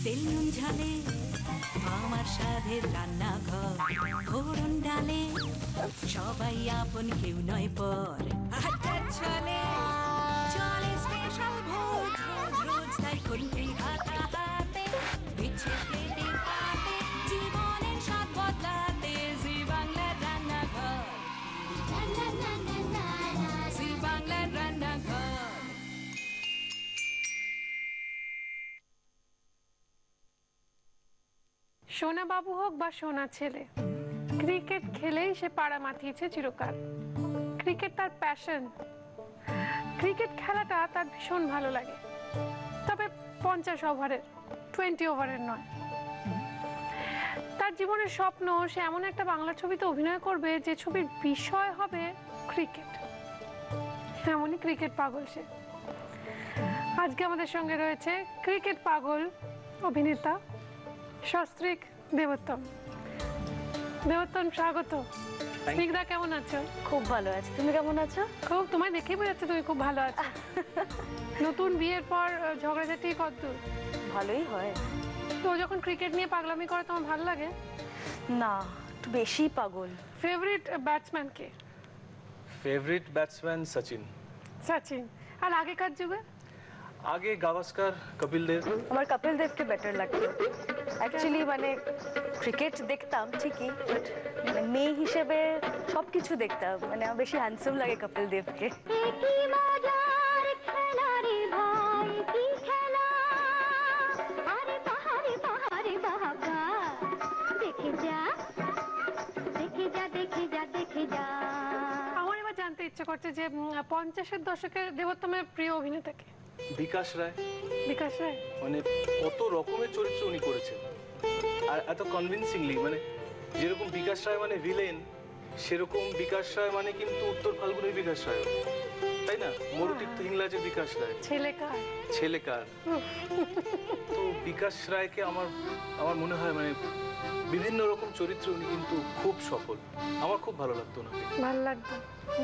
তেল নুন ঝালে আমার স্বাদের রান্নাঘর, ফোড়ন ডালে সবাই আপন, কেউ নয় পর। চলে চলে স্পেশাল ভোজ, রোজ রোজ তাই খুন্তি হাতে হাতে, দিচ্ছে প্লেটে পাতে, জীবনের স্বাদ বদলাতে। জি বাংলার রান্নাঘর, জি বাংলার রান্নাঘর। সোনা বাবু হোক বা সোনা ছেলে, ক্রিকেট খেলেই সে পাড়া মাতিয়েছে চিরকাল। ক্রিকেট তার প্যাশন, ক্রিকেট খেলাটা তার ভীষণ ভালো লাগে, তবে 50 ওভারের, 20 ওভারের নয়। তার জীবনের স্বপ্ন সে এমন একটা বাংলা ছবিতে অভিনয় করবে যে ছবির বিষয় হবে ক্রিকেট। এমনই ক্রিকেট পাগল সে। আজকে আমাদের সঙ্গে রয়েছে ক্রিকেট পাগল অভিনেতা সস্ত্রীক দেবোত্তম। দেবোত্তম, স্বাগত। স্নিগ্ধা, কেমন আছো? খুব ভালো আছি, তুমি কেমন আছো? খুব, তোমায় দেখেই বোঝা যাচ্ছে তুমি খুব ভালো আছো। নতুন বিয়ের পর ঝগড়াঝাটি কতদূর? ভালোই হয়। তো যখন ক্রিকেট নিয়ে পাগলামি করে তোমার ভালো লাগে? না, একটু বেশি পাগল। ফেভারিট ব্যাটসম্যান কে? Favourite batsman Sachin. সচিন। আর আগেকার যুগে? আগে গাভাস্কার, কপিল দেব। আমার কপিল দেবকে বেটার লাগতো অ্যাকচুয়ালি। মানে ক্রিকেট দেখতাম ঠিকই, বাট মানে মেয়ে হিসেবে সবকিছু দেখতাম। মানে আমার বেশি হ্যান্ডসাম লাগে কপিল দেবকে। আমার এবার জানতে ইচ্ছে করছে যে 50-এর দশকের দেবোত্তমের প্রিয় অভিনেতাকে? বিকাশ রায়। বিকাশ রায় মানে কত রকমের চরিত্র উনি করেছেন, আর এত কনভিন্সিংলি। মানে যেরকম বিকাশ রায় মানে ভিলেন, সেরকম বিকাশ রায় মানে কিন্তু উত্তর ফাল্গুনের বিকাশ রায়, তাই না? মরুতিক্ত হিংলাজের বিকাশ রায়, ছেলেকার। তো বিকাশ রায়কে আমার মনে হয় মানে বিভিন্ন রকম চরিত্র উনি কিন্তু খুব সফল। আমার খুব ভালো লাগতো ওনাকে। ভালো লাগতো?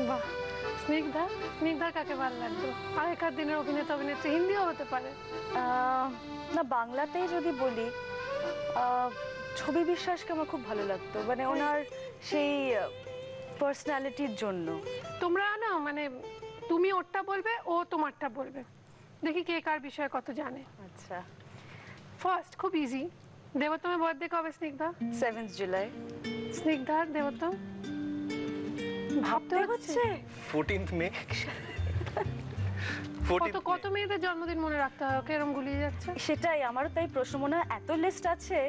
বাহ। স্নিগ্ধা, স্নিগ্ধার কাকে ভালো লাগতো? আগেকার দিনের অভিনেতা অভিনেত্রী, হিন্দিও হতে পারে। না, বাংলাতেই যদি বলি ছবি বিশ্বাসকে আমার খুব ভালো লাগতো। মানে ওনার সেই পার্সোনালিটির জন্য। তোমরা না মানে তুমি ওরটা বলবে, ও তোমারটা বলবে, দেখি কে কার বিষয়ে কত জানে। আচ্ছা, ফার্স্ট খুব ইজি। দেবোত্তমের বার্থডে কবে স্নিগ্ধা? 7 জুলাই। স্নিগ্ধার দেবোত্তম ভাবতে হচ্ছে 14 মে। কত মেয়েদের জন্মদিন মনে রাখতে হয়, ওকে এরকম গুলিয়ে যাচ্ছে। সেটাই আমারও তাই প্রশ্ন, মনে হয় এত লিস্ট আছে।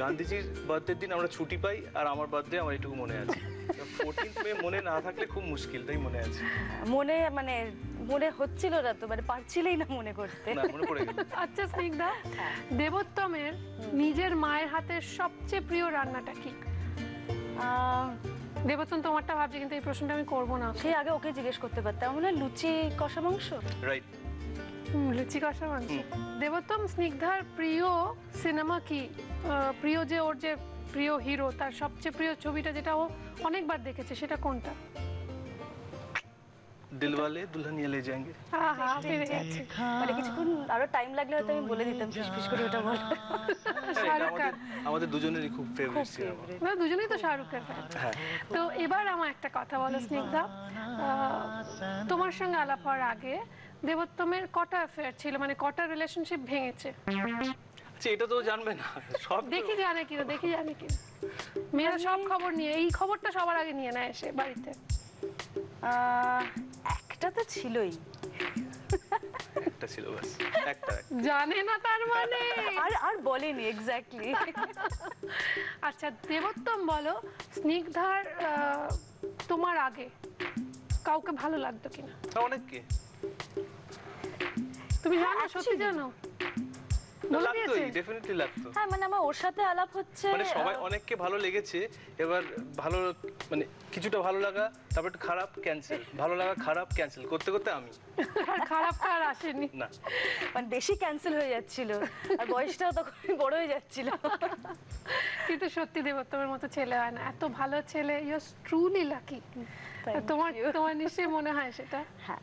গান্ধীজির বার্থডের দিন আমরা ছুটি পাই, আর আমার বার্থডে আমার এটুকু মনে আছে। 14 মে মনে না থাকলে খুব মুশকিল, তাই মনে আছে। মনে মানে মনে হচ্ছিল না তো, মানে পারছিলেই না মনে করতে। না, মনে পড়ে গেল। আচ্ছা স্নিগ্ধা, দেবোত্তমের নিজের মায়ের হাতের সবচেয়ে প্রিয় রান্নাটা কি? দেবোত্তম তোমারটা ভাবছি, কিন্তু এই প্রশ্নটা আমি করবো না। সেই আগে ওকে জিজ্ঞেস করতে পারতাম। মনে হয় লুচি কষা মাংস। রাইট। লুচি কষা মাংস। দেবোত্তম, স্নিগ্ধার প্রিয় সিনেমা কি? প্রিয় যে ওর যে প্রিয় হিরো, তার সবচেয়ে প্রিয় ছবিটা যেটা ও অনেকবার দেখেছে, সেটা কোনটা? দিলওয়ালে দুলহানিয়া লে যায়েঙ্গে। আহা, পেরে গেছে। মানে কিছুক্ষণ আরো টাইম লাগলে হয়তো আমি বলে দিতাম ফিসফিস করে ওটা বল। শাহরুখ খান। আমাদের দুজনেরই খুব ফেভারিট সিনেমা। আমরা দুজনেই তো শাহরুখের ফ্যান। তো এবার আমার একটা কথা বলো স্নিগ্ধা, তোমার সঙ্গে আলাপ হওয়ার আগে দেবোত্তমের কটা অ্যাফেয়ার ছিল, মানে কটা রিলেশনশিপ ভেঙেছে? আচ্ছা, এটা তো জানবে না সব। দেখি জানে কিনা, দেখি জানে কিনা। মেয়েরা সব খবর নিয়ে, এই খবরটা সবার আগে নিয়ে নেয় এসে বাড়িতে। একটা তো ছিলই। একটা ছিল বাস, একটা। জানে না তার মানে? আর বলেনি এক্স্যাক্টলি। আচ্ছা দেবোত্তম, বলো স্নিগ্ধার তোমার আগে কাউকে ভালো লাগতো কিনা? অনেককে। তুমি জানো, সত্যি জানো? বলে লাগতোই, দিয়েছে? ডেফিনেটলি লাগতো। হ্যাঁ মানে আমার ওর সাথে আলাপ হচ্ছে মানে সবাই অনেককে ভালো লেগেছে, এবার ভালো মানে কিছুটা ভালো লাগা, তারপর একটু খারাপ ক্যান্সেল, ভালো লাগা খারাপ ক্যান্সেল করতে করতে আমি আর খারাপ কার আসেনি? না। মানে বেশি ক্যান্সেল হয়ে যাচ্ছিল আর বয়সটাও তখন বড় হয়ে যাচ্ছিল। কিন্তু সত্যি দেবোত্তমের মতো ছেলে হয় না, এত ভালো ছেলে, you are truly lucky. Thank তোমার you. তোমার নিশ্চয়ই মনে হয় সেটা। হ্যাঁ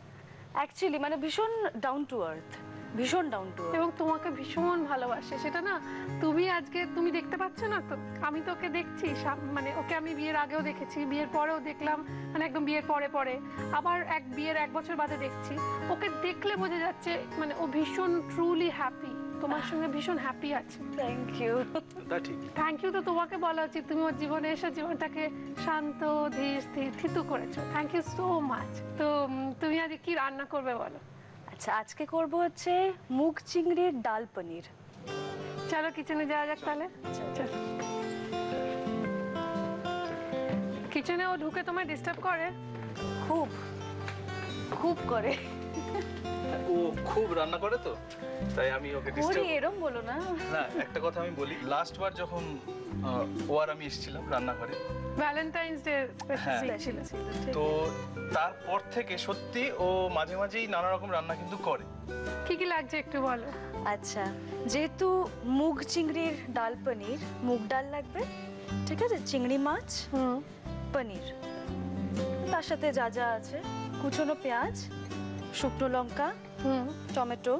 অ্যাকচুয়ালি মানে ভীষণ ডাউন টু আর্থ, ভীষণ ডাউন টু আর্থ। এবং তোমাকে ভীষণ ভালোবাসে, সেটা না তুমি আজকে তুমি দেখতে পাচ্ছ না তো, আমি তো ওকে দেখছি, মানে ওকে আমি বিয়ের আগেও দেখেছি, বিয়ের পরেও দেখলাম, মানে একদম বিয়ের পরে পরে আবার বিয়ের 1 বছর বাদে দেখছি। ওকে দেখলে বোঝা যাচ্ছে মানে ও ভীষণ ট্রুলি হ্যাপি, তোমার সঙ্গে ভীষণ হ্যাপি আছে। Thank you. তা ঠিক। থ্যাংক ইউ তো তোমাকে বলা উচিত, তুমি ওর জীবনে এসে জীবনটাকে শান্ত ধীর স্থির থিতু করেছো। Thank you so much. তো তুমি আজকে কি রান্না করবে বলো? আচ্ছা আজকে করব হচ্ছে মুগ চিংড়ির ডাল পনির। চলো কিচেনে যাওয়া যাক তাহলে। চলো। কিচেনে ও ঢুকে তোমায় ডিস্টার্ব করে? খুব খুব করে। ও খুব রান্না করে তো, তাই আমি ওকে ওরে ডিস্টার্ব। এরম বলো না। না, একটা কথা আমি বলি, লাস্ট বার যখন ও আর আমি এসেছিলাম রান্নাঘরে, ভ্যালেন্টাইন্স ডে হ্যাঁ। স্পেশাল ছিল। তো তারপর থেকে সত্যি ও মাঝে মাঝেই নানা রকম রান্না কিন্তু করে। কি কি লাগছে একটু বলো। আচ্ছা যেহেতু মুগ চিংড়ির ডাল পনির, মুগ ডাল লাগবে, ঠিক আছে, চিংড়ি মাছ, পনির, তার সাথে যা যা আছে কুচনো পেঁয়াজ, শুকনো লঙ্কা, টমেটো,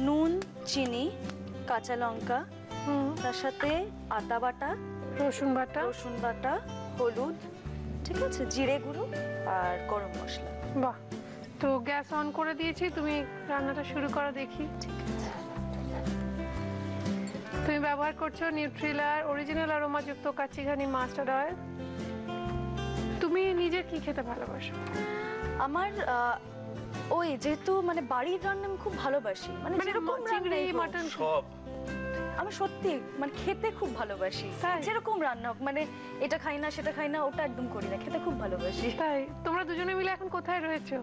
নুন, চিনি, কাঁচা লঙ্কা, তার সাথে আদা বাটা, রসুন বাটা, রসুন বাটা, হলুদ, ঠিক আছে, জিরে গুঁড়ো আর গরম মশলা। বাহ। তো গ্যাস অন করে দিয়েছি, তুমি রান্নাটা শুরু করো দেখি। তুমি ব্যবহার করছো নিউট্রিলার অরিজিনাল অ্যারোমাযুক্ত কাচিঘানি মাস্টার্ড অয়েল। তুমি নিজে কি খেতে ভালোবাসো? আমার ওই যেহেতু মানে বাড়ির রান্না আমি খুব ভালোবাসি, মানে যেরকম চিংড়ি রান্নাই হোক, মাটন সব আমি সত্যি মানে খেতে খুব ভালোবাসি। তাই? যেরকম রান্না হোক, মানে এটা খাই না সেটা খাই না ওটা একদম করি না, খেতে খুব ভালোবাসি। তাই? তোমরা দুজনে মিলে এখন কোথায় রয়েছো?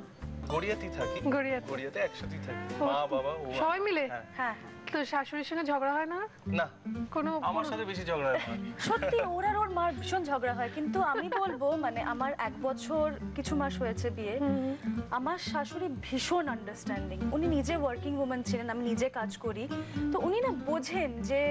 গড়িয়াতেই থাকি। গড়িয়াতে? গড়িয়াতে একসাথেই থাকি, ও, মা বাবা ও সবাই মিলে? হ্যাঁ। হ্যাঁ তো শাশুড়ির সঙ্গে ঝগড়া হয় না? না, কোনো আমার সাথে বেশি ঝগড়া হয় না। সত্যি ওর আর ওর মার ভীষণ ঝগড়া হয়, কিন্তু আমি বলবো মানে আমার 1 বছর কিছু মাস হয়েছে বিয়ে, আমার শাশুড়ি ভীষণ আন্ডারস্ট্যান্ডিং। উনি নিজে ওয়ার্কিং ওম্যান ছিলেন, আমি নিজে কাজ করি, তো উনি না বোঝেন যে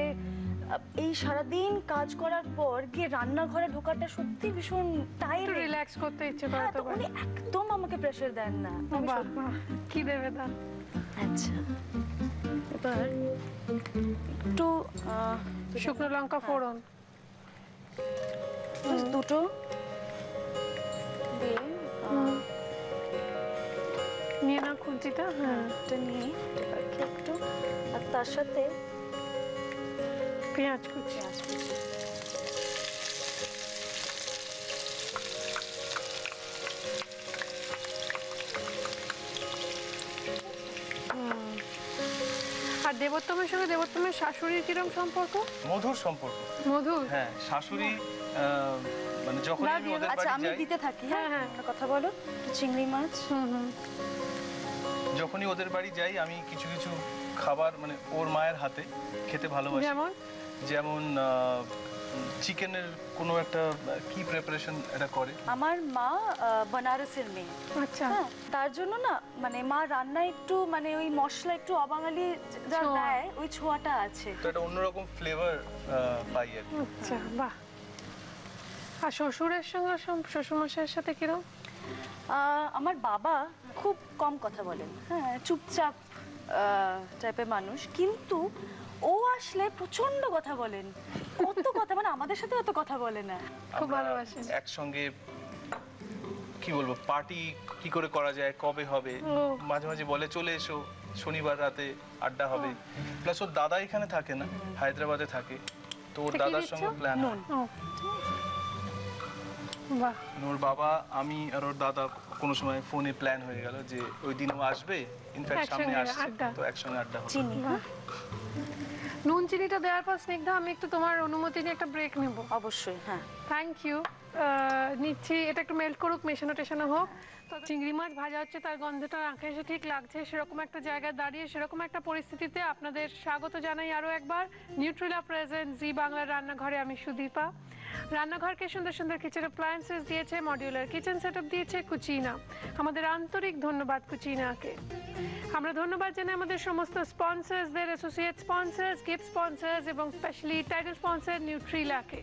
এই সারাদিন কাজ করার পর গিয়ে রান্নাঘরে ঢোকাটা সত্যি ভীষণ একটু টায়ারিং। রিল্যাক্স করতে ইচ্ছে করে হ্যাঁ, তো তো উনি একদম আমাকে প্রেশার দেন না। আমি বাহ, সত্যি- বাহ। কি দেবে দাও? আচ্ছা এবার একটু শুকনো লঙ্কা ফোড়ন, just দুটো দিয়ে নিয়ে নাও খুন্তিটা। হ্যাঁ, এটা নিয়ে এবারকে একটু, আর তার সাথে পেঁয়াজ কুচি। পেঁয়াজ কুচি। আর দেবোত্তমের সঙ্গে দেবোত্তমের শাশুড়ির কিরম সম্পর্ক? মধুর সম্পর্ক। মধুর? হ্যাঁ, শাশুড়ি মানে যখন দাও আমি দিয়ে ওদের দাও। আচ্ছা বাড়ি আমি যাই, দিতে থাকি। হ্যাঁ, হ্যাঁ হ্যাঁ। একটা কথা বলো, একটু চিংড়ি মাছ। যখনই ওদের বাড়ি যাই আমি কিছু কিছু খাবার মানে ওর মায়ের হাতে খেতে ভালোবাসি। যেমন? যেমন চিকেনের কোনো একটা কি প্রিপারেশন এটা করে। আমার মা বেনারসের মেয়ে, আচ্ছা। হ্যাঁ, তার জন্য না মানে মা রান্নায় একটু মানে ওই মশলা একটু অবাঙালি যা ছোঁয়া। দেয় ওই ছোঁয়াটা আছে। তো একটা অন্যরকম ফ্লেভার পাই আর কি। আচ্ছা, বাহ। আর শ্বশুরের সঙ্গে শ্বশুরমশাইয়ের সাথে কিরম? আমার বাবা খুব কম কথা বলেন, হ্যাঁ, চুপচাপ টাইপের মানুষ, কিন্তু ও আসলে প্রচন্ড কথা বলেন, কত কথা, মানে আমাদের সাথে অত কথা বলে না। খুব আমরা ভালোবাসেন। একসঙ্গে কি বলবো পার্টি কি করে করা যায়, কবে হবে, ও। মাঝে মাঝে বলে চলে এসো শনিবার রাতে আড্ডা হবে। প্লাস ওর দাদা এখানে থাকে না, হায়দ্রাবাদে থাকে, তো ওর তা কি দাদার দিচ্ছ? সঙ্গে প্ল্যান নুন। ও, বাহ। ওর বাবা আমি আর ওর দাদা কোনো সময় ফোনে প্ল্যান হয়ে গেল যে ওই দিন ও আসবে, ইনফ্যাক্ট সামনে একসঙ্গে আসছে, আড্ডা। তো একসঙ্গে আড্ডা হবে। চিনি, বাহ। নুন চিনিটা দেওয়ার পর স্নিগ্ধা আমি একটু তোমার অনুমতি নিয়ে একটা ব্রেক নেব। অবশ্যই, হ্যাঁ। Thank you. নিচ্ছি, এটা একটু মেল্ট করুক, মেশানো টেশানো হোক। তো চিংড়ি মাছ ভাজা হচ্ছে, তার গন্ধটা নাকে এসে ঠিক লাগছে, সেরকম একটা জায়গায় দাঁড়িয়ে সেরকম একটা পরিস্থিতিতে আপনাদের স্বাগত জানাই আরও একবার নিউট্রিলা প্রেজেন্ট জি বাংলার রান্নাঘরে। আমি সুদীপা। রান্নাঘরকে সুন্দর সুন্দর কিচেন অ্যাপ্লায়েন্সেস দিয়েছে, মডিউলার কিচেন সেটআপ দিয়েছে কুচিনা। আমাদের আন্তরিক ধন্যবাদ কুচিনাকে। আমরা ধন্যবাদ জানাই আমাদের সমস্ত স্পন্সর্সদের, অ্যাসোসিয়েট স্পন্সর্স, গিফট স্পন্সর্স এবং স্পেশালি টাইটেল স্পন্সর নিউট্রিলাকে।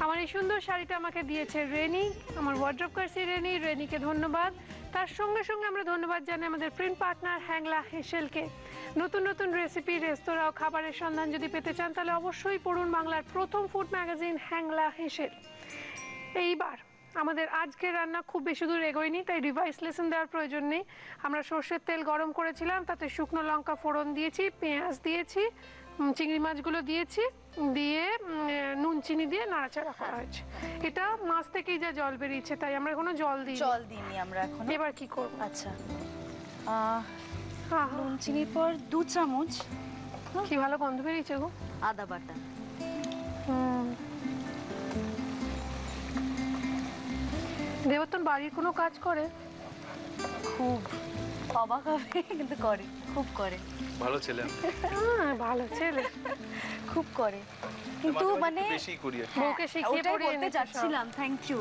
আমার এই সুন্দর শাড়িটা আমাকে দিয়েছে রেনি, আমার ওয়ার্ড্রপ কার্সি রেনিকে ধন্যবাদ। তার সঙ্গে সঙ্গে আমরা ধন্যবাদ জানাই আমাদের প্রিন্ট পার্টনার হ্যাংলা হেসেলকে। নতুন নতুন রেসিপি, রেস্তোরাঁ ও খাবারের সন্ধান যদি পেতে চান তাহলে অবশ্যই পড়ুন বাংলার প্রথম ফুড ম্যাগাজিন হ্যাংলা হেসেল। এইবার আমাদের আজকের রান্না খুব বেশি দূর এগোয়নি, তাই রিভাইস লেসন দেওয়ার প্রয়োজন নেই। আমরা সর্ষের তেল গরম করেছিলাম, তাতে শুকনো লঙ্কা ফোড়ন দিয়েছি, পেঁয়াজ দিয়েছি, চিংড়ি মাছগুলো দিয়েছি, দিয়ে নুন চিনি দিয়ে নাড়াচাড়া করা হয়েছে। এটা মাছ থেকেই যা জল বেরিয়েছে, তাই আমরা কোনো জল দিইনি আমরা এখন। এবার কি করব? আচ্ছা, নুন চিনির পর 2 চামচ কি ভালো গন্ধ বেরিয়েছে গো। আদা বাটা। দেবতন বাড়ির কোনো কাজ করে? খুব অবাক হবে কিন্তু করে, খুব করে। ভালো ছেলে। ভালো ছেলে, খুব করে, কিন্তু মানে বেশি করি আর কি। বউকে শিখিয়ে পড়িয়ে বলতে যাচ্ছিলাম, থ্যাংক ইউ।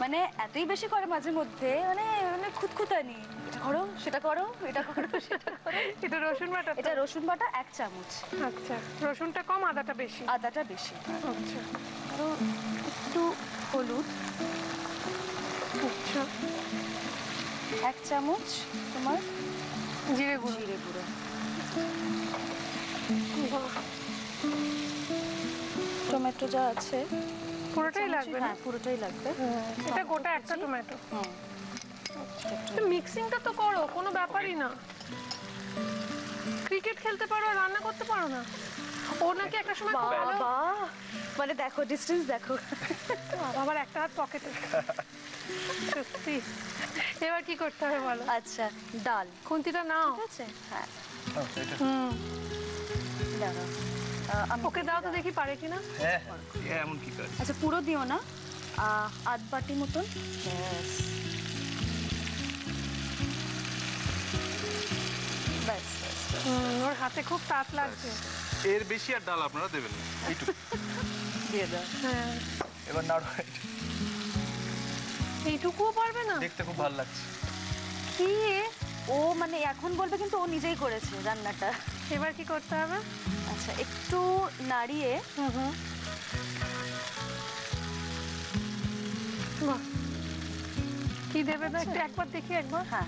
মানে এতই বেশি করে মাঝে মধ্যে, মানে খুঁতখুঁতানি, এটা করো সেটা করো, এটা করো সেটা করো। এটা রসুন বাটা? এটা রসুন বাটা 1 চামচ। আচ্ছা, রসুনটা কম, আদাটা বেশি? আদাটা বেশি। আচ্ছা, তো একটু হলুদ। আচ্ছা, 1 চামচ তোমার জিরে গুঁড়ো। জিরে গুঁড়ো। বাহ, টমেটো যা আছে পুরোটাই লাগবে না? হ্যাঁ, পুরোটাই লাগবে। এটা গোটা একটা টমেটো। হুম। মিক্সিংটা তো করো, কোনো ব্যাপারই না। ক্রিকেট খেলতে পারো, রান্না করতে পারো না? ও নাকি একটা সময় খুব ভালো। বাহ, মানে দেখো ডিসটেন্স দেখো। আবার একটা হাত পকেটে। সত্যি। এবার কি করতে হবে বলো? আচ্ছা, ডাল। খুন্তিটা নাও। ঠিক আছে, হ্যাঁ। দাঁড়াও, ওকে দাও তো দেখি পারে কিনা। হ্যাঁ, এমন কি কাজ? আচ্ছা, পুরো দিও না, আধ বাটি মতন। ব্যাস, ওর হাতে খুব তাত লাগছে। এর বেশি আর ডাল আপনারা দেবেন না, এইটুকু দিয়ে দাও। হ্যাঁ, এবার নাড়ো। এইটুকুও পারবে না? দেখতে খুব ভালো লাগছে। কি ও মানে এখন বলবে, কিন্তু ও নিজেই করেছে রান্নাটা। এবার কি করতে হবে? আচ্ছা, একটু নাড়িয়ে। বাহ, কি দেবে না একটু একবার দেখি একবার। হ্যাঁ,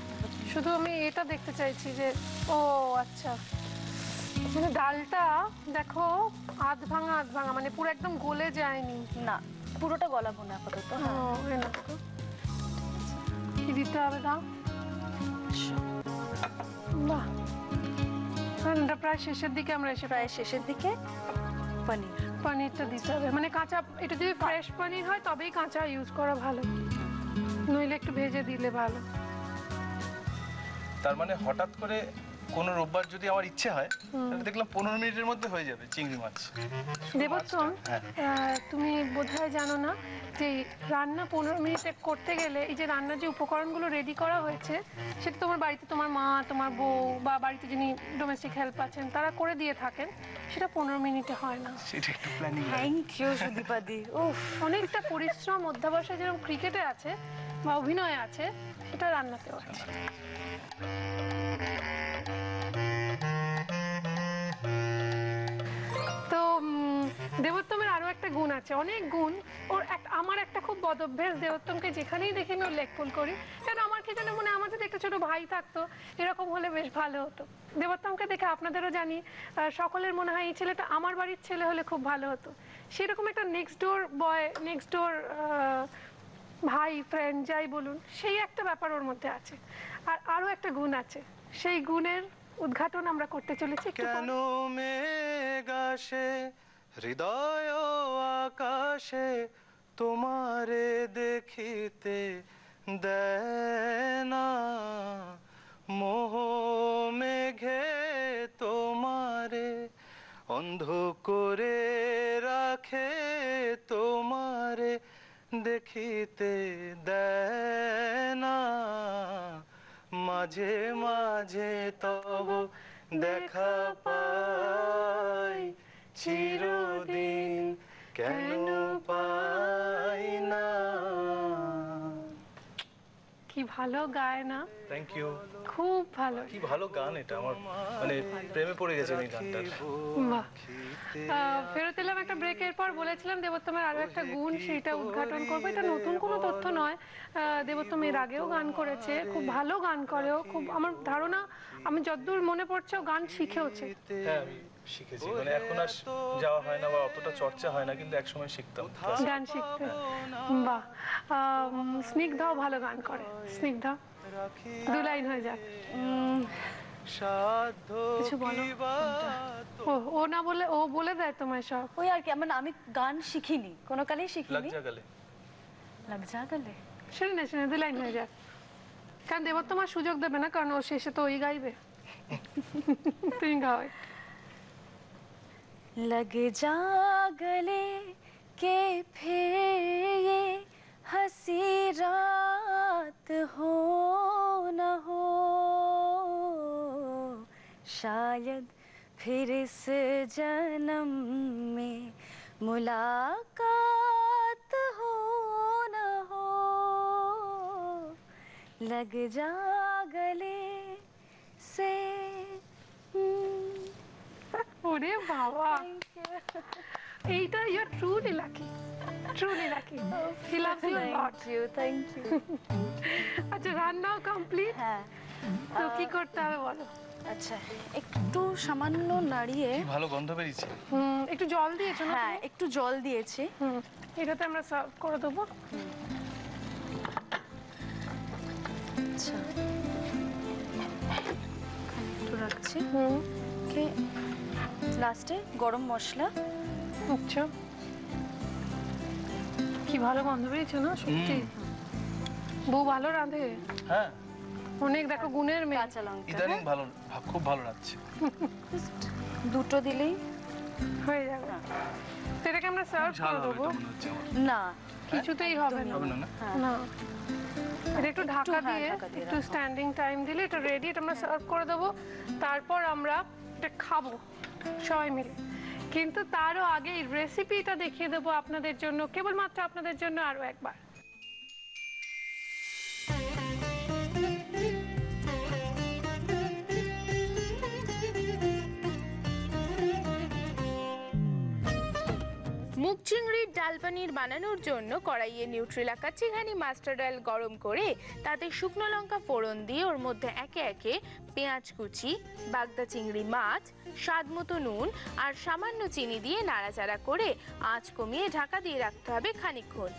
শুধু আমি এটা দেখতে চাইছি যে, ও আচ্ছা, মানে ডালটা দেখো আধ ভাঙা মানে পুরো একদম গলে যায়নি। না, পুরোটা গলাবো না আপাতত। এই নাও তো। কি দিতে হবে দাও। বাহ, রান্নাটা প্রায় শেষের দিকে আমরা এসে। প্রায় শেষের দিকে পনিরটা দিতে হবে, মানে কাঁচা। এটা যদি ফ্রেশ পনির হয় তবেই কাঁচা ইউজ করা ভালো, নইলে একটু ভেজে দিলে ভালো। তার মানে হঠাৎ করে কোনো রোববার যদি আমার ইচ্ছে হয়, তাহলে দেখলাম 15 মিনিটের মধ্যে হয়ে যাবে চিংড়ি মাছ। দেবতন, তুমি বোধহয় জানো না যে রান্না 15 মিনিটে করতে গেলে এই যে রান্নার যে উপকরণগুলো রেডি করা হয়েছে, সেটা তোমার বাড়িতে তোমার মা, তোমার বউ বা বাড়িতে যিনি ডোমেস্টিক হেল্প আছেন তারা করে দিয়ে থাকেন, সেটা 15 মিনিটে হয় না। সেটা একটু প্ল্যানিং। Thank you সুদীপাদি। অনেকটা পরিশ্রম, অধ্যাবসা যেরকম ক্রিকেটে আছে বা অভিনয়ে আছে, সেটা রান্নাতেও আছে। তো দেবোত্তমের আরো একটা গুণ আছে, অনেক গুণ ওর। আমার একটা খুব বদ অভ্যেস, দেবোত্তমকে যেখানেই দেখি আমি ওর লেগ পুল করি। কেন আমার কি জানে মনে, আমার যদি একটা ছোট ভাই থাকতো এরকম হলে বেশ ভালো হতো। দেবোত্তমকে দেখে আপনাদেরও জানি সকলের মনে হয় এই ছেলেটা আমার বাড়ির ছেলে হলে খুব ভালো হতো। সেরকম একটা নেক্সট ডোর বয়, নেক্সট ডোর ভাই, ফ্রেন্ড যাই বলুন, সেই একটা ব্যাপার ওর মধ্যে আছে। আর আরো একটা গুণ আছে, সেই গুণের উদ্ঘাটন আমরা করতে চলেছি। কেন মেঘ আসে হৃদয় আকাশে, তোমারে দেখিতে দেয় না, মোহ মেঘে তোমারে অন্ধ করে রাখে তোমারে দেখিতে দেয় না, মাঝে মাঝে তব দেখা পাই, চিরদিন কেন পাই না। কি ভালো গায় না? Thank you. খুব ভালো। কি ভালো গান এটা, আমার মানে প্রেমে পড়ে গেছে এই গানটার। বাহ। ফেরত এলাম একটা ব্রেকের পর। বলেছিলাম দেবোত্তমের আরো একটা গুণ, সেইটা উদ্ঘাটন করবো। এটা নতুন কোনো তথ্য নয়, দেবোত্তম এর আগেও গান করেছে, খুব ভালো গান করেও। খুব আমার ধারণা, আমি যতদূর মনে পড়ছে ও গান শিখেওছে। হ্যাঁ আমি শিখেছি, মানে এখন আর যাওয়া হয় না বা অতটা চর্চা হয় না, কিন্তু একসময় শিখতাম গান শিখতে। বাহ। স্নিগ্ধাও ভালো গান করে। স্নিগ্ধা, দু লাইন হয়ে যাক। কিছু বলো। ও না বলে, ও বলে দেয় তোমায় সব। ওই আর কি, মানে আমি গান শিখিনি, কোনো কালেই শিখিনি। লাগ জাগালে, লাগ জাগালে শুনে না, শুনে দু লাইন হয়ে যাক। কারণ দেবোত্তম আর সুযোগ দেবে না, কারণ ও শেষে তো ওই গাইবে। তুমি গাও। लग जा गले के फिर ये हंसी रात हो न हो, शायद फिर इस जन्म में मुलाकात हो न हो, लग जा गले से। ওরে বাবা, এইটা you are truly lucky, truly lucky. He loves you a lot. Thank you. আচ্ছা, রান্নাও কমপ্লিট। হ্যাঁ, তো কি করতে হবে বলো? আচ্ছা একটু সামান্য নাড়িয়ে, কি ভালো গন্ধ বেরিয়েছে। একটু জল দিয়েছো না? হ্যাঁ একটু জল দিয়েছি। এটাতে আমরা সার্ভ করে দেবো। আচ্ছা একটু রাখছি। ওকে, লাস্টে গরম মশলা। আচ্ছা, কি ভালো গন্ধ বেরিয়েছে না? সত্যি বউ ভালো রাঁধে। হ্যাঁ, অনেক দেখো গুণের মেয়ে। কাঁচা লঙ্কা ইদানিং ভালো, খুব ভালো লাগছে। দুটো দিলেই হয়ে যাবে। তো এটাকে আমরা সার্ভ ঝাল করে হবে দেবো। এটা মনে হচ্ছে আমার। না, কিছুতেই হবে না। হবে না না? না, এটা একটু ঢাকা হ্যাঁ, দিয়ে, ঢাকা দিয়ে একটু স্ট্যান্ডিং টাইম দিলে এটা রেডি। এটা আমরা সার্ভ করে দেবো, তারপর আমরা এটা খাবো সবাই মিলে। কিন্তু তারও আগে এই রেসিপিটা দেখিয়ে দেবো আপনাদের জন্য, কেবলমাত্র আপনাদের জন্য আরো একবার। মুগ চিংড়ির ডাল পানির বানানোর জন্য কড়াইয়ে নিউট্রেলা কাচ্চিঘানি মাস্টার্ড অয়েল গরম করে তাতে শুকনো লঙ্কা ফোড়ন দিয়ে ওর মধ্যে একে একে পেঁয়াজ কুচি, বাগদা চিংড়ি মাছ, স্বাদ মতো নুন আর সামান্য চিনি দিয়ে নাড়াচাড়া করে আঁচ কমিয়ে ঢাকা দিয়ে রাখতে হবে খানিকক্ষণ।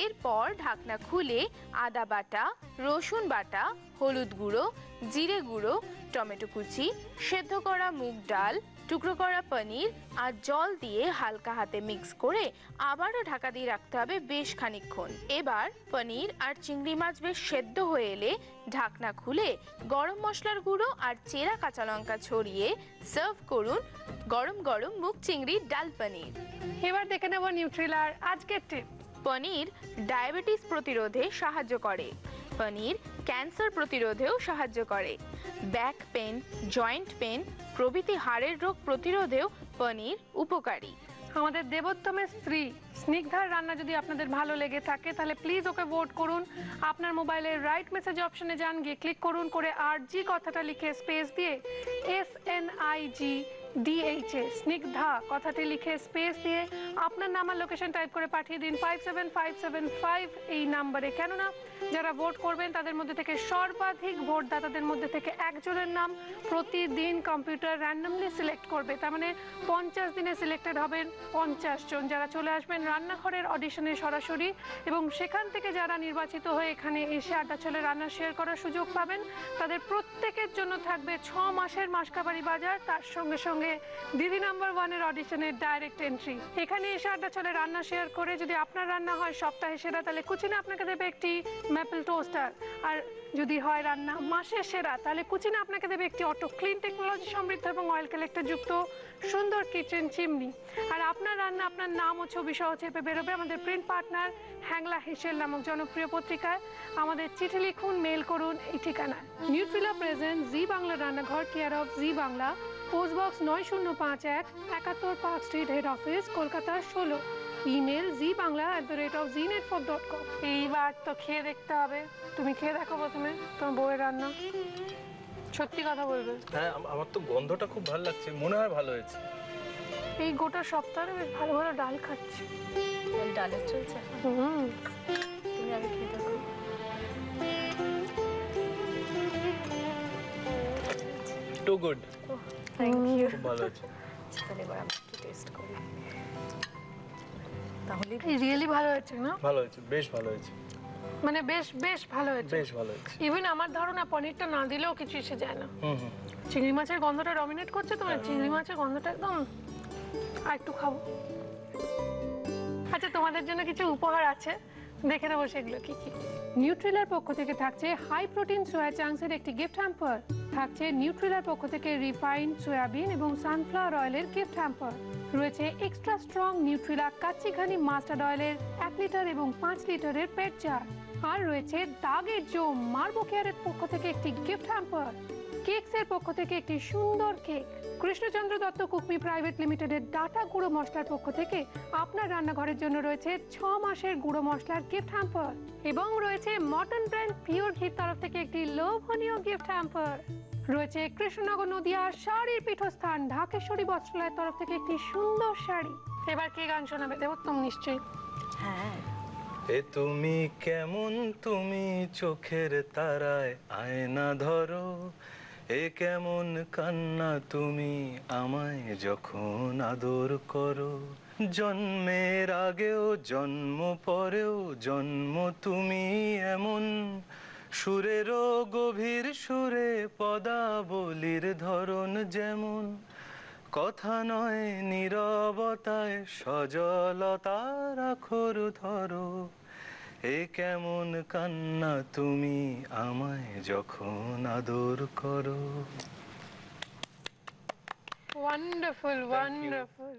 এরপর ঢাকনা খুলে আদা বাটা, রসুন বাটা, হলুদ গুঁড়ো, জিরে গুঁড়ো, টমেটো কুচি, সেদ্ধ করা মুগ ডাল, টুকরো করা পনির আর জল দিয়ে হালকা হাতে মিক্স করে আবারও ঢাকা দিয়ে রাখতে হবে বেশ খানিকক্ষণ। এবার পনির আর চিংড়ি মাছ বেশ সেদ্ধ হয়ে এলে ঢাকনা খুলে গরম মশলার গুঁড়ো আর চেরা কাঁচা লঙ্কা ছড়িয়ে সার্ভ করুন গরম গরম মুগ চিংড়ির ডাল পনির। এবার দেখে নেব নিউট্রিলার আজকের টিপ। পনির ডায়াবেটিস প্রতিরোধে সাহায্য করে। পনির ক্যান্সার প্রতিরোধেও সাহায্য করে। ব্যাক পেন, জয়েন্ট পেন প্রভৃতি হাড়ের রোগ প্রতিরোধেও পনির উপকারী। আমাদের দেবোত্তমের স্ত্রী স্নিগ্ধার রান্না যদি আপনাদের ভালো লেগে থাকে তাহলে প্লিজ ওকে ভোট করুন। আপনার মোবাইলের রাইট মেসেজ অপশনে যান, গিয়ে ক্লিক করুন, করে RG কথাটা লিখে স্পেস দিয়ে SNIGDHA স্নিগ্ধা কথাটি লিখে স্পেস দিয়ে আপনার নাম আর লোকেশন টাইপ করে পাঠিয়ে দিন 57575 এই নাম্বারে। কেননা যারা ভোট করবেন তাদের মধ্যে থেকে সর্বাধিক ভোটদাতাদের মধ্যে থেকে একজনের নাম প্রতিদিন কম্পিউটার র্যান্ডমলি সিলেক্ট করবে। তার মানে 50 দিনে সিলেক্টেড হবেন 50 জন যারা চলে আসবেন রান্নাঘরের অডিশনে সরাসরি, এবং সেখান থেকে যারা নির্বাচিত হয়ে এখানে এসে আড্ডা চলে রান্না শেয়ার করার সুযোগ পাবেন। তাদের প্রত্যেকের জন্য থাকবে 6 মাসের মাসকাবারি বাজার, তার সঙ্গে সঙ্গে থাকলে দিদি নাম্বার 1 এর অডিশনের ডাইরেক্ট এন্ট্রি। এখানে এসে আড্ডা চলে রান্না শেয়ার করে। যদি আপনার রান্না হয় সপ্তাহে সেরা, তাহলে কুচিনা আপনাকে দেবে একটি ম্যাপল টোস্টার। আর যদি হয় রান্না মাসের সেরা, তাহলে কুচিনা আপনাকে দেবে একটি অটো ক্লিন টেকনোলজি সমৃদ্ধ এবং অয়েল কালেক্টর যুক্ত সুন্দর কিচেন চিমনি। আর আপনার রান্না আপনার নাম ও ছবি সহ চেপে বেরোবে আমাদের প্রিন্ট পার্টনার হ্যাংলা হেসেল নামক জনপ্রিয় পত্রিকায়। আমাদের চিঠি লিখুন, মেল করুন এই ঠিকানায়। নিউট্রিলা প্রেজেন্ট জি বাংলা রান্নাঘর, care of G Bangla, post box 9051, 71 park street, head office, Kolkata 16। Email zbangla@znetwork.com। এইবার তো খেয়ে দেখতে হবে। তুমি খেয়ে দেখো প্রথমে তোমার বউয়ের রান্না, সত্যি কথা বলবে। হ্যাঁ, আমার তো গন্ধটা খুব ভালো লাগছে, মনে হয় ভালো হয়েছে। এই গোটা সপ্তাহে বেশ ভালো ভালো ডাল খাচ্ছি। ডালের চলছে, তুমি আগে খেয়ে দেখো। Too good, thank you. খুব ভালো হয়েছে। তাহলে এবার আমি একটু টেস্ট করি। তাহলে রিয়েলি ভালো হয়েছে না? ভালো হয়েছে, বেশ ভালো হয়েছে, মানে বেশ ভালো হয়েছে। বেশ ভালো হয়েছে। ইভেন আমার ধারণা পনিরটা না দিলেও কিছু এসে যায় না। হুম হুম। চিংড়ি মাছের গন্ধটা ডমিনেট করছে, তোমার চিংড়ি মাছের গন্ধটা একদম। আর একটু খাবো। আচ্ছা, তোমাদের জন্য কিছু উপহার আছে, দেখে নেবো সেগুলো কি কি। নিউট্রিলার পক্ষ থেকে থাকছে হাই প্রোটিন সোয়া চাংসের একটি গিফট হ্যাম্পার। থাকছে নিউট্রিলার পক্ষ থেকে রিফাইন্ড সয়াবিন এবং সানফ্লাওয়ার অয়েলের গিফট হ্যাম্পার। রয়েছে এক্সট্রা স্ট্রং নিউট্রিলা কাচ্চি ঘানি মাস্টার্ড অয়েলের 1 লিটার এবং 5 লিটারের পেট জার। আর রয়েছে দাগের জোম মার্বো কেয়ারের পক্ষ থেকে একটি গিফট হ্যাম্পার। কেকসের পক্ষ থেকে একটি সুন্দর কেক। কৃষ্ণচন্দ্র দত্ত কুকমি প্রাইভেট লিমিটেডের ডাটা গুঁড়ো মশলার পক্ষ থেকে আপনার রান্নাঘরের জন্য রয়েছে 6 মাসের গুঁড়ো মশলার গিফট হ্যাম্পার। এবং রয়েছে মটন ব্র্যান্ড পিওর ঘির তরফ থেকে একটি লোভনীয় গিফট হ্যাম্পার। রয়েছে কৃষ্ণনগর নদিয়ার শাড়ির পীঠস্থান ঢাকেশ্বরী বস্ত্রালয়ের তরফ থেকে একটি সুন্দর শাড়ি। এবার কে গান শোনাবে? দেবোত্তম নিশ্চয়ই। হ্যাঁ, এ তুমি কেমন, তুমি চোখের তারায় আয়না ধরো, এ কেমন কান্না তুমি আমায় যখন আদর করো, জন্মের আগেও জন্ম পরেও জন্ম তুমি এমন, সুরেরও গভীর সুরে পদাবলীর ধরন যেমন, কথা নয় নীরবতায় সজলতার আখর ধরো, এ কেমন কান্না তুমি আমায় যখন আদর করো। Wonderful, wonderful.